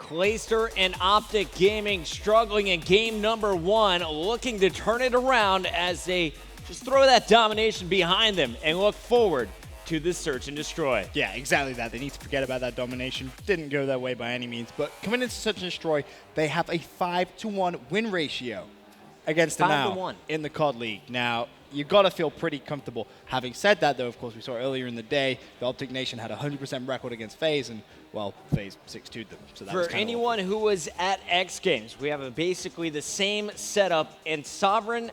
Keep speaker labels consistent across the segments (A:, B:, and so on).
A: Clayster and OpTic Gaming struggling in game number 1, looking to turn it around as they just throw that domination behind them and look forward to the search and destroy.
B: Yeah, exactly that. They need to forget about that domination. Didn't go their way by any means, but coming into search and destroy, they have a 5-to-1 win ratio against Denial
A: 5-to-1
B: in the COD League. Now, you got to feel pretty comfortable. Having said that, though, of course, we saw earlier in the day, the OpTic Nation had a 100% record against FaZe, and, well, FaZe 6-2'd them. So that was
A: For anyone who was at X Games, we have basically the same setup, and Sovereign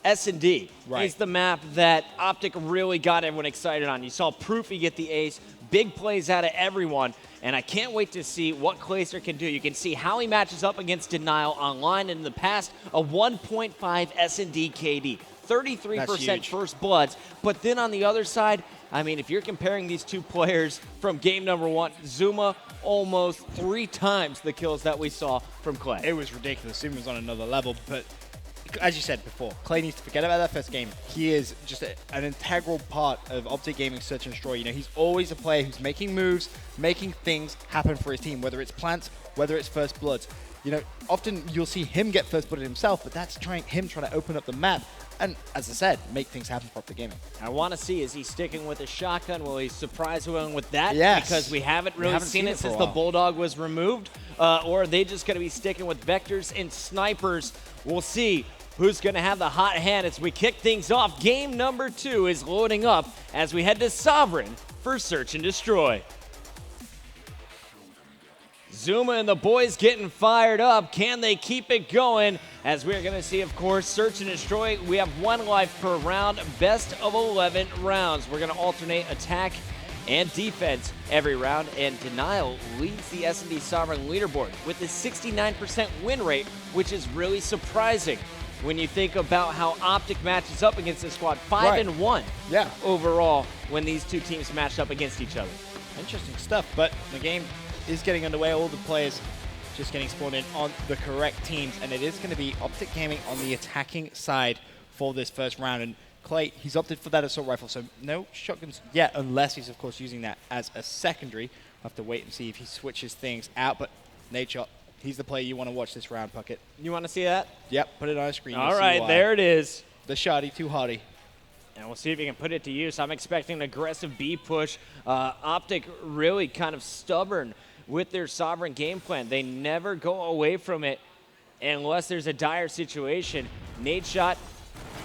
A: S&D is the map that OpTic really got everyone excited on. You saw Proofy get the ace, big plays out of everyone, and I can't wait to see what Clayster can do. You can see how he matches up against Denial online in the past, a 1.5 S&D KD. 33% first bloods. But then on the other side, I mean, if you're comparing these two players from game number 1, Zuma almost 3 times the kills that we saw from Clay.
B: It was ridiculous. Zuma was on another level, but as you said before, Clay needs to forget about that first game. He is just an integral part of OpTic Gaming Search and Destroy. You know, he's always a player who's making moves, making things happen for his team, whether it's plants, whether it's first bloods. You know, often you'll see him get first blooded himself, but that's him trying to open up the map and, as I said, make things happen for OpTic Gaming.
A: I want to see, is he sticking with a shotgun? Will he surprise everyone with that?
B: Yes.
A: Because we haven't really seen it since the Bulldog was removed. Or are they just going to be sticking with vectors and snipers? We'll see who's going to have the hot hand as we kick things off. Game number 2 is loading up as we head to Sovereign for Search and Destroy. Zuma and the boys getting fired up. Can they keep it going? As we're going to see, of course, Search and Destroy. We have 1 life per round, best of 11 rounds. We're going to alternate attack and defense every round, and Denial leads the S&D Sovereign leaderboard with a 69% win rate, which is really surprising when you think about how OpTic matches up against this squad. 5-1 overall when these two teams match up against each other.
B: Interesting stuff, but the game is getting underway. All the players just getting spawned in on the correct teams, and it is going to be OpTic Gaming on the attacking side for this first round. And Clay, he's opted for that assault rifle, so no shotguns yet, unless he's, of course, using that as a secondary. We'll have to wait and see if he switches things out, but Nadeshot, he's the player you want to watch this round, Puckett.
A: You want to see that?
B: Yep, put it on a screen.
A: All right, there it is.
B: The shoddy, too hotty.
A: And we'll see if he can put it to use. I'm expecting an aggressive B push. OpTic really kind of stubborn with their Sovereign game plan. They never go away from it unless there's a dire situation. Nadeshot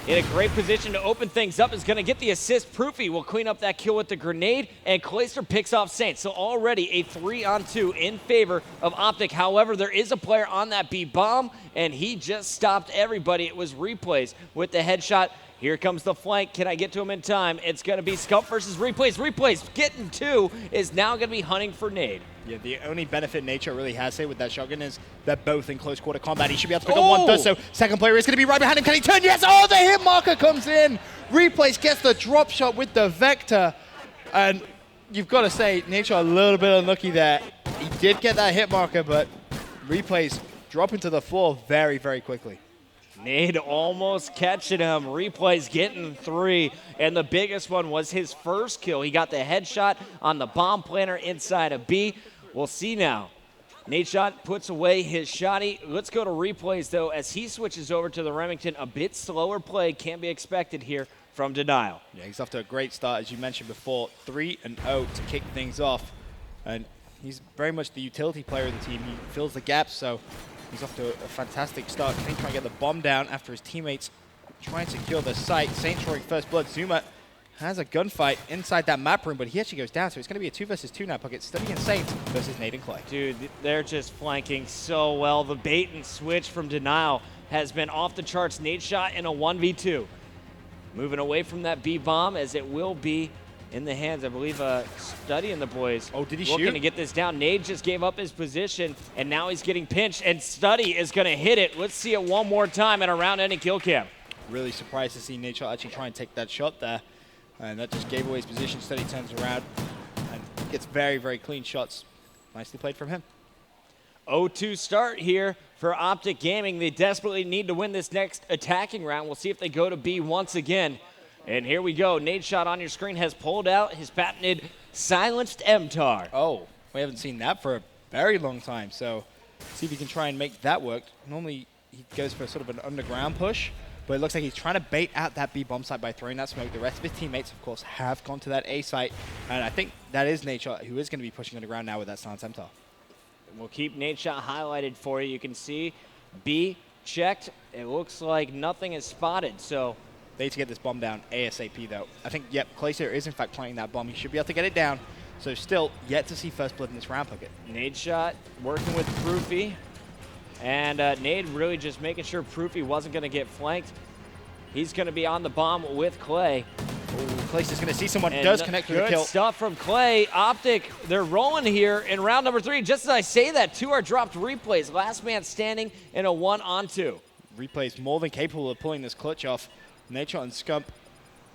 A: in a great position to open things up, is going to get the assist. Proofy will clean up that kill with the grenade, and Clayster picks off Saint. So already a 3-on-2 in favor of OpTic. However, there is a player on that B bomb, and he just stopped everybody. It was Replays with the headshot. Here comes the flank. Can I get to him in time? It's going to be Scump versus Replays. Replays getting 2 is now going to be hunting for Nade.
B: Yeah, the only benefit Nature really has here with that shotgun is they're both in close quarter combat. He should be able to pick up one third, so second player is going to be right behind him. Can he turn? Yes! Oh, the hit marker comes in. Replays gets the drop shot with the Vector. And you've got to say, Nature a little bit unlucky there. He did get that hit marker, but Replays dropping to the floor very, very quickly.
A: Nade almost catching him. Replays getting 3, and the biggest one was his first kill. He got the headshot on the bomb planter inside of B. We'll see now. Nadeshot puts away his shotty. Let's go to Replays, though, as he switches over to the Remington. A bit slower play can be expected here from Denial.
B: Yeah, he's off to a great start, as you mentioned before. 3-0 to kick things off. And he's very much the utility player of the team. He fills the gaps, so he's off to a fantastic start. Can he try and get the bomb down after his teammates try and secure the site? Saint drawing first blood. Zuma has a gunfight inside that map room, but he actually goes down, so it's going to be a 2 versus 2 now. Puckett, Study and Saint versus Nade and Clay.
A: Dude, they're just flanking so well. The bait and switch from Denial has been off the charts. Nadeshot in a 1v2. Moving away from that B-bomb, as it will be in the hands, I believe, Study and the boys.
B: Oh, did he
A: looking
B: shoot?
A: To get this down. Nade just gave up his position, and now he's getting pinched, and Study is going to hit it. Let's see it one more time and around any kill cam.
B: Really surprised to see Nature actually try and take that shot there. And that just gave away his position. Study turns around and gets very, very clean shots. Nicely played from him.
A: 0-2 start here for OpTic Gaming. They desperately need to win this next attacking round. We'll see if they go to B once again. And here we go. Nadeshot on your screen has pulled out his patented silenced MTAR.
B: Oh, we haven't seen that for very long time. So see if he can try and make that work. Normally he goes for sort of an underground push, but it looks like he's trying to bait out that B bomb site by throwing that smoke. The rest of his teammates, of course, have gone to that A site, and I think that is Nadeshot who is going to be pushing underground now with that Silent Temptar.
A: We'll keep Nadeshot highlighted for you. You can see B checked. It looks like nothing is spotted, so
B: they need to get this bomb down ASAP, though. I think, yep, Clayster is in fact planting that bomb. He should be able to get it down. So still yet to see first blood in this round pocket.
A: Nadeshot working with Proofy. And Nade really just making sure Proofy wasn't going to get flanked. He's going to be on the bomb with Clay.
B: Clayster's going to see someone does connect with the kill.
A: Good stuff from Clay. OpTic, they're rolling here in round number 3. Just as I say that, 2 are dropped replays. Last man standing in a 1-on-2.
B: Replays more than capable of pulling this clutch off. Nadeshot and Scump,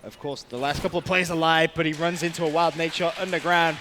B: of course, the last couple of players alive, but he runs into a wild Nadeshot underground.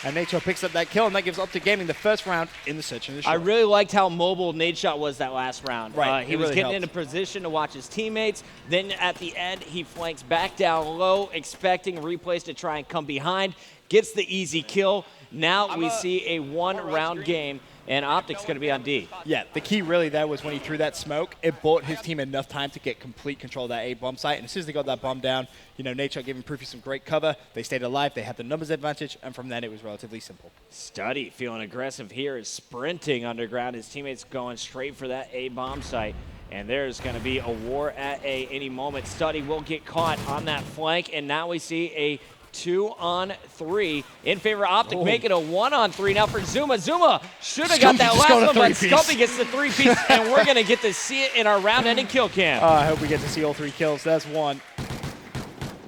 B: And Nadeshot picks up that kill, and that gives OpTic Gaming the first round in the Search and Destroy.
A: I really liked how mobile Nadeshot was that last round.
B: Right,
A: he was really getting into position to watch his teammates. Then at the end, he flanks back down low, expecting replays to try and come behind. Gets the easy kill. Now we see a 1-round game, and OpTic's going to be on D.
B: Yeah, the key really there was when he threw that smoke, it bought his team enough time to get complete control of that A bomb site. And as soon as they got that bomb down, you know, Nadeshot giving Proofy some great cover. They stayed alive. They had the numbers advantage. And from then, it was relatively simple.
A: Study feeling aggressive here is sprinting underground. His teammates going straight for that A bomb site. And there's going to be a war at A any moment. Study will get caught on that flank. And now we see a 2-on-3 in favor of OpTic, making a 1-on-3 now for Zuma. Zuma should have got that last one, but Scumpy gets the 3-piece, and we're going to get to see it in our round-ending kill cam.
B: I hope we get to see all 3 kills. That's 1.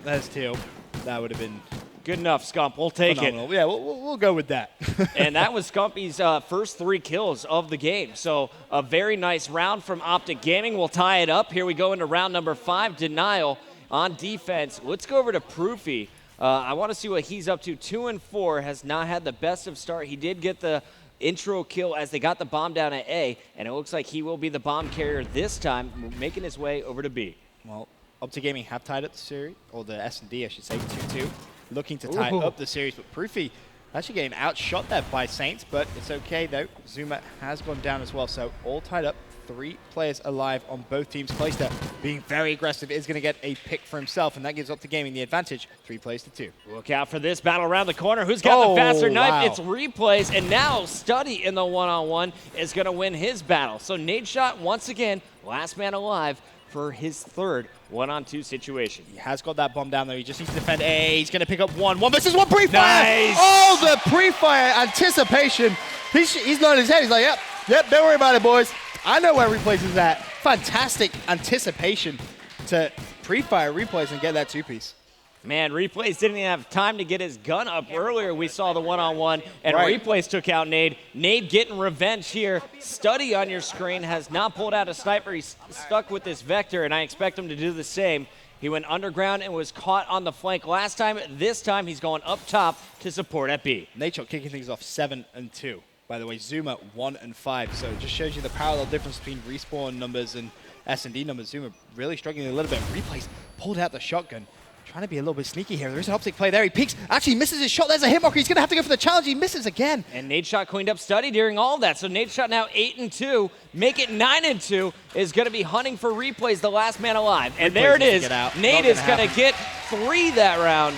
B: That's 2. That would have been
A: good enough, Scump. We'll take
B: phenomenal.
A: it.
B: Yeah, we'll go with that.
A: And that was Scumpy's first 3 kills of the game. So a very nice round from OpTic Gaming. We'll tie it up. Here we go into round number 5, Denial on defense. Let's go over to Proofy. I want to see what he's up to. 2-4, has not had the best of start. He did get the intro kill as they got the bomb down at A, and it looks like he will be the bomb carrier this time, making his way over to B.
B: Well, OpTic Gaming have tied up the series, or the S&D, I should say, 2-2. Looking to tie up the series, but Proofy actually getting outshot there by Saints, but it's okay, though. Zuma has gone down as well, so all tied up. 3 players alive on both teams. Clayster being very aggressive is going to get a pick for himself, and that gives OpTic Gaming the advantage, 3 plays to 2.
A: Look out for this battle around the corner. Who's got the faster knife?
B: Wow.
A: It's replays, and now Study in the 1-on-1 is going to win his battle. So Nadeshot, once again, last man alive for his 3rd 1-on-2 situation.
B: He has got that bomb down there. He just needs to defend A. He's going to pick up 1 versus 1 pre-fire.
A: Nice.
B: Oh, the pre-fire anticipation. He's nodding his head. He's like, yep, don't worry about it, boys. I know where replays is at. Fantastic anticipation to pre-fire replays and get that 2-piece.
A: Man, Replays didn't even have time to get his gun up. Earlier, we saw the 1-on-1, and Replays took out Nade. Nade getting revenge here. Study on your screen has not pulled out a sniper. He's stuck with this Vector, and I expect him to do the same. He went underground and was caught on the flank last time. This time, he's going up top to support at B.
B: Nadeshot kicking things off 7-2. By the way, Zuma 1-5. So it just shows you the parallel difference between respawn numbers and S&D numbers. Zuma really struggling a little bit. Replays pulled out the shotgun. Trying to be a little bit sneaky here. There is an OpTic play there. He peeks. Actually misses his shot. There's a hit marker. He's going to have to go for the challenge. He misses again.
A: And Nadeshot cleaned up Study during all of that. So Nadeshot now 8-2. Make it 9-2. Is going to be hunting for Replays, the last man alive. And there it is. Nade is going to get 3 that round.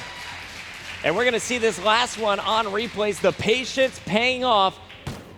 A: And we're going to see this last one on Replays. The patience paying off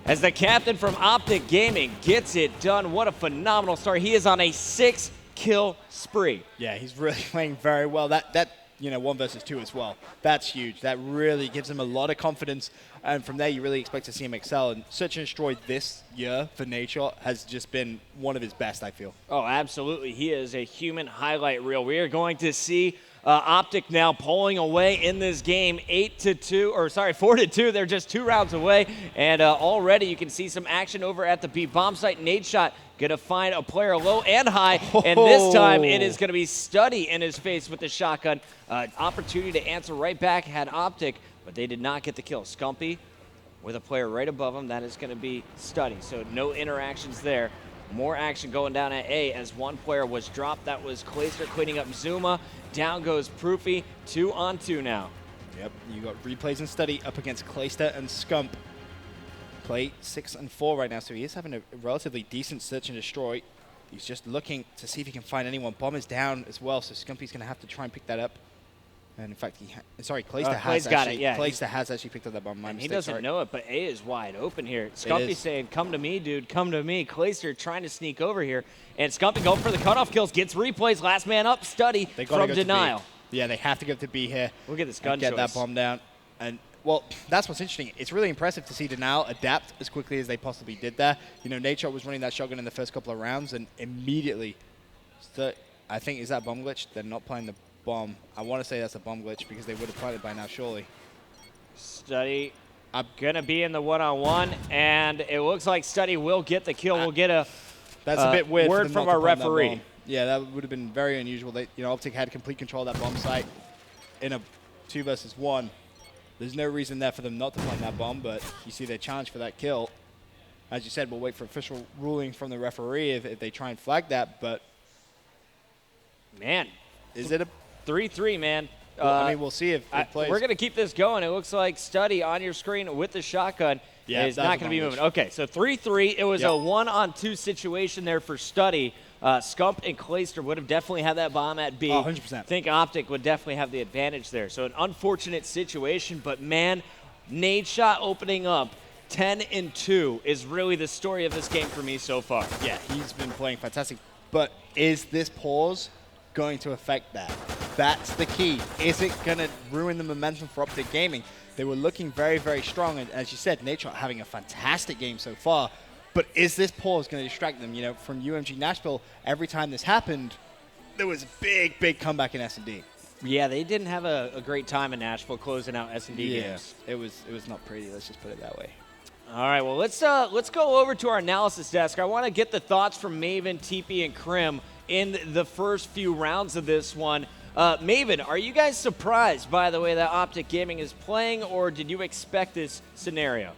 A: as the captain from OpTic Gaming gets it done. What a phenomenal start. He is on a 6-kill spree.
B: Yeah, he's really playing very well. That 1 versus 2 as well. That's huge. That really gives him a lot of confidence. And from there, you really expect to see him excel. And Search and Destroy this year for Nadeshot has just been one of his best, I feel.
A: Oh, absolutely. He is a human highlight reel. We are going to see OpTic now pulling away in this game 4-2. They're just 2 rounds away. And already you can see some action over at the B bomb site. Nadeshot going to find a player low and high. And this time it is going to be Study in his face with the shotgun. Opportunity to answer right back had OpTic, but they did not get the kill. Scumpy with a player right above him. That is going to be Study. So no interactions there. More action going down at A as one player was dropped. That was Clayster cleaning up Zuma. Down goes Proofy. 2-on-2 now.
B: Yep, you got Replays and Study up against Clayster and Scump. Clay 6 and 4 right now, so he is having a relatively decent search and destroy. He's just looking to see if he can find anyone. Bomb is down as well, so Scumpy's going to have to try and pick that up. And in fact, Clayster has actually picked up that bomb.
A: He doesn't know it, but A is wide open here. Scumpy's saying, come to me, dude, come to me. Clayster trying to sneak over here. And Scumpy going for the cutoff kills, gets replays, last man up, Study from denial.
B: Yeah, they have to go to B here.
A: Look at this gun
B: Get that bomb down. And, well, that's what's interesting. It's really impressive to see Denial adapt as quickly as they possibly did there. You know, Nate Shot was running that shotgun in the first couple of rounds, and immediately, I think, is that bomb glitch? They're not playing the bomb. I want to say that's a bomb glitch because they would have played it by now, surely.
A: Study going to be in the one-on-one, and it looks like Study will get the kill. We'll get a
B: that's a bit weird
A: word from our referee.
B: Yeah, that would have been very unusual. OpTic had complete control of that bomb site in a 2 versus 1. There's no reason there for them not to plant that bomb, but you see their challenge for that kill. As you said, we'll wait for official ruling from the referee if they try and flag that, but...
A: Man.
B: Is it a
A: 3-3, man?
B: Well, I mean, we'll see if it plays.
A: We're going to keep this going. It looks like Study on your screen with the shotgun is not going to be moving. Okay, so 3-3. It was a 1-on-2 situation there for Study. Scump and Clayster would have definitely had that bomb at B.
B: 100%.
A: I think OpTic would definitely have the advantage there. So an unfortunate situation, but man, Nade Shot opening up 10-2 is really the story of this game for me so far.
B: Yeah, he's been playing fantastic. But is this pause going to affect that? That's the key. Is it going to ruin the momentum for OpTic Gaming? They were looking very, very strong. And as you said, Nade Shot having a fantastic game so far. But is this pause going to distract them? You know, from UMG Nashville, every time this happened, there was a big, big comeback in S&D.
A: Yeah, they didn't have a great time in Nashville closing out S&D games.
B: It was not pretty. Let's just put it that way.
A: All right, well, let's go over to our analysis desk. I want to get the thoughts from Maven, TP, and Krim in the first few rounds of this one. Maven, are you guys surprised by the way that OpTic Gaming is playing, or did you expect this scenario?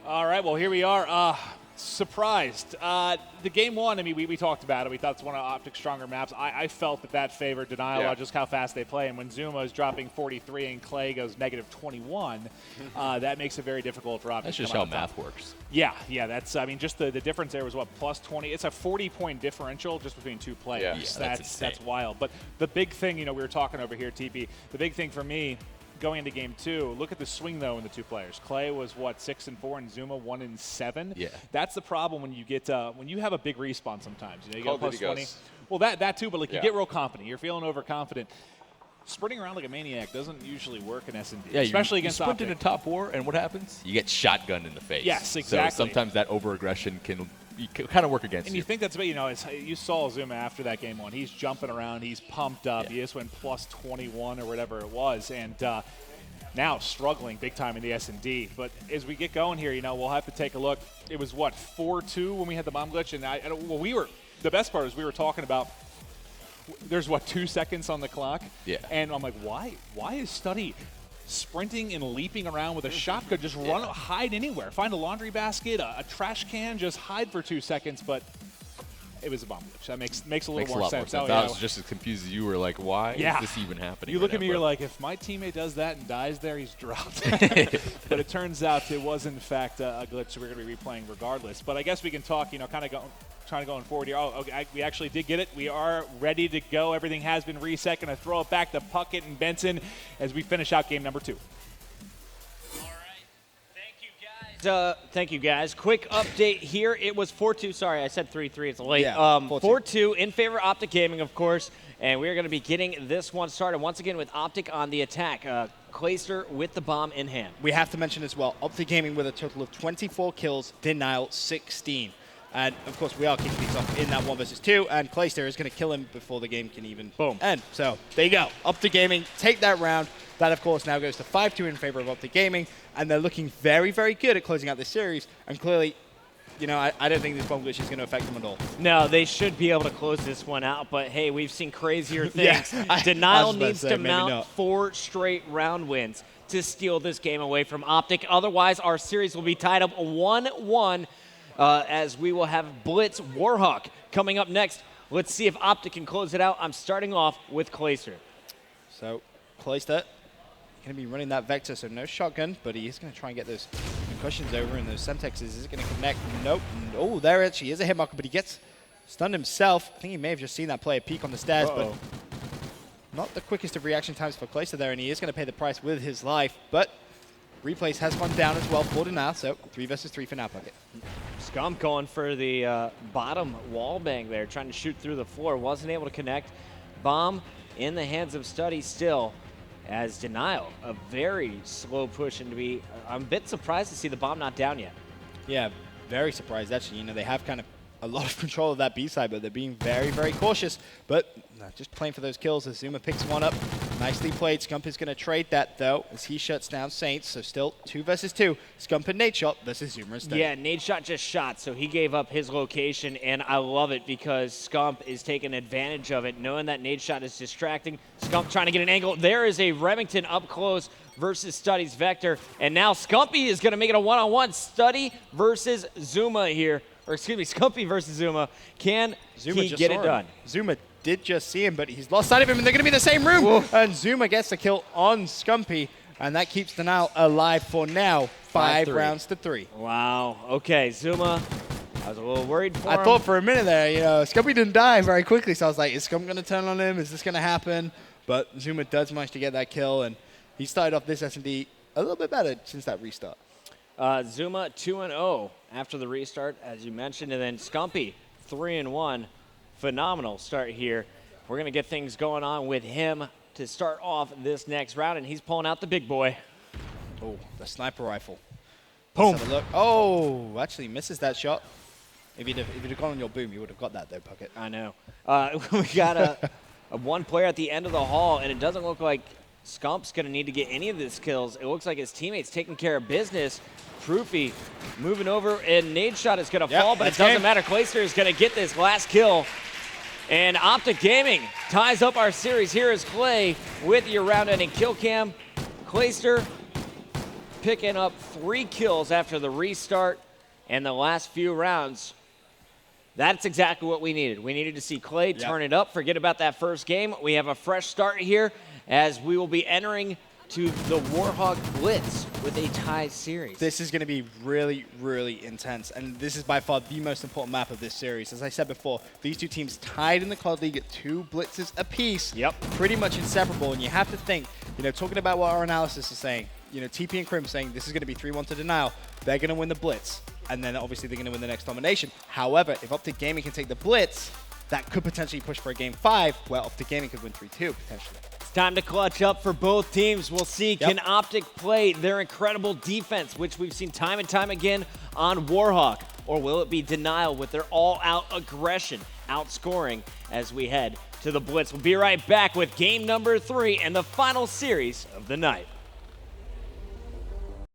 C: All right, well, here we are. Surprised. The game one, I mean, we talked about it. We thought it's one of OpTic's stronger maps. I felt that favored Denial, just how fast they play. And when Zuma is dropping 43 and Clay goes negative 21, that makes it very difficult for OpTic.
D: That's just how math works.
C: Yeah, that's, I mean, just the difference there was what, plus 20. It's a 40-point differential just between two players.
D: Yeah,
C: that's wild. But the big thing, we were talking over here, TP, the big thing for me, going into game two, look at the swing though in the two players. Clay was what, 6 and 4, and Zuma 1 and 7.
D: Yeah,
C: that's the problem when you get when you have a big respawn. Sometimes you get plus 20.
D: Goes.
C: Well, that too, but like you get real confident. You're feeling overconfident. Sprinting around like a maniac doesn't usually work in S&D, especially against
D: you sprint
C: OpTic.
D: into top 4, and what happens? You get shotgunned in the face.
C: Yes, exactly.
D: So sometimes that over-aggression can kind of work against you.
C: And you think that's about, you saw Zuma after that game one. He's jumping around. He's pumped up. He just went plus 21 or whatever it was. And now struggling big time in the S&D. But as we get going here, we'll have to take a look. It was, what, 4-2 when we had the bomb glitch? And the best part is we were talking about, there's, what, 2 seconds on the clock?
D: Yeah.
C: And I'm like, why is Study sprinting and leaping around with a shotgun? Just hide anywhere. Find a laundry basket, a trash can, just hide for 2 seconds. But it was a bomb glitch. That makes a little more sense.
D: I was just as confused as you were. Like, why is this even happening?
C: You look at me, you're like, if my teammate does that and dies there, he's dropped. But it turns out it was, in fact, a glitch, so we're going to be replaying regardless. But I guess we can talk, trying to going forward here. We actually did get it. We are ready to go. Everything has been reset. Going to throw it back to Puckett and Benson as we finish out game number 2.
A: Thank you, guys. Quick update here. It was 4-2. Sorry, I said 3-3. It's late.
B: Yeah,
A: 4-2 in favor of OpTic Gaming, of course. And we're going to be getting this one started once again with OpTic on the attack. Clayster with the bomb in hand.
B: We have to mention as well, OpTic Gaming with a total of 24 kills, Denial 16. And, of course, we are kicking things off in that 1 versus 2, and Clayster is going to kill him before the game can even end. So, there you go. OpTic Gaming, take that round. That, of course, now goes to 5-2 in favor of OpTic Gaming, and they're looking very, very good at closing out this series. And clearly, I don't think this bomb glitch is going to affect them at all.
A: No, they should be able to close this one out, but hey, we've seen crazier things. Denial needs to mount 4 straight round wins to steal this game away from OpTic. Otherwise, our series will be tied up 1-1 as we will have Blitz Warhawk coming up next. Let's see if OpTic can close it out. I'm starting off with Clayster.
B: So, Clayster going to be running that Vector, so no shotgun, but he is going to try and get those concussions over, and those Semtexes, is it going to connect? Nope. Oh, there actually is a hit marker, but he gets stunned himself. I think he may have just seen that player peek on the stairs, but not the quickest of reaction times for Clayster there, and he is going to pay the price with his life, but replays has gone down as well for Denial, so 3 versus 3 for Now Pocket.
A: Scump going for the bottom wall bang there, trying to shoot through the floor. Wasn't able to connect. Bomb in the hands of Study still, as Denial, a very slow push, and I'm a bit surprised to see the bomb not down yet.
B: Yeah, very surprised actually. You know, they have kind of a lot of control of that B side, but they're being very, very cautious. But just playing for those kills as Zuma picks one up. Nicely played. Scump is going to trade that, though, as he shuts down Saints. So still 2 versus 2. Scump and Nadeshot versus Zuma instead.
A: Yeah, Nadeshot just shot, so he gave up his location, and I love it because Scump is taking advantage of it, knowing that Nadeshot is distracting. Scump trying to get an angle. There is a Remington up close versus Study's Vector, and now Scumpy is going to make it a one-on-one. Study versus Zuma here. Or excuse me, Scumpy versus Zuma. Can
B: Zuma
A: he get it done?
B: Zuma did just see him, but he's lost sight of him, and they're going to be in the same room. Whoa. And Zuma gets the kill on Scumpy, and that keeps Denial alive for now. 5 rounds to 3.
A: Wow. Okay, Zuma, I was a little worried for him.
B: I thought for a minute there, you know, Scumpy didn't die very quickly, so I was like, is Scump going to turn on him? Is this going to happen? But Zuma does manage to get that kill, and he started off this S&D a little bit better since that restart.
A: Zuma 2-0 after the restart, as you mentioned, and then Scumpy 3-1. Phenomenal start here. We're going to get things going on with him to start off this next round, and he's pulling out the big boy.
B: Oh, the sniper rifle.
A: Boom.
B: Let's have a look. Oh, actually misses that shot. If you'd have gone on your boom, you would have got that, though, Puckett.
A: I know. We got a one player at the end of the hall, and it doesn't look like Scump's going to need to get any of his kills. It looks like his teammates taking care of business. Proofy moving over, and Nadeshot is going to fall, but it doesn't matter. Clayster is going to get this last kill. And OpTic Gaming ties up our series. Here is Clay with your round-ending kill cam. Clayster picking up 3 kills after the restart and the last few rounds. That's exactly what we needed. We needed to see Clay turn it up. Forget about that first game. We have a fresh start here as we will be entering to the Warhawk Blitz with a tie series.
B: This is going to be really, really intense, and this is by far the most important map of this series. As I said before, these two teams tied in the COD League at 2 blitzes apiece.
A: Yep.
B: Pretty much inseparable, and you have to think, you know, talking about what our analysis is saying, you know, TP and Crim saying this is going to be 3-1 to Denial. They're going to win the blitz, and then obviously they're going to win the next domination. However, if OpTic Gaming can take the blitz, that could potentially push for a game 5, where OpTic Gaming could win 3-2 potentially.
A: Time to clutch up for both teams. We'll see, can OpTic play their incredible defense, which we've seen time and time again on Warhawk, or will it be Denial with their all-out aggression, outscoring as we head to the Blitz? We'll be right back with game number 3 and the final series of the night.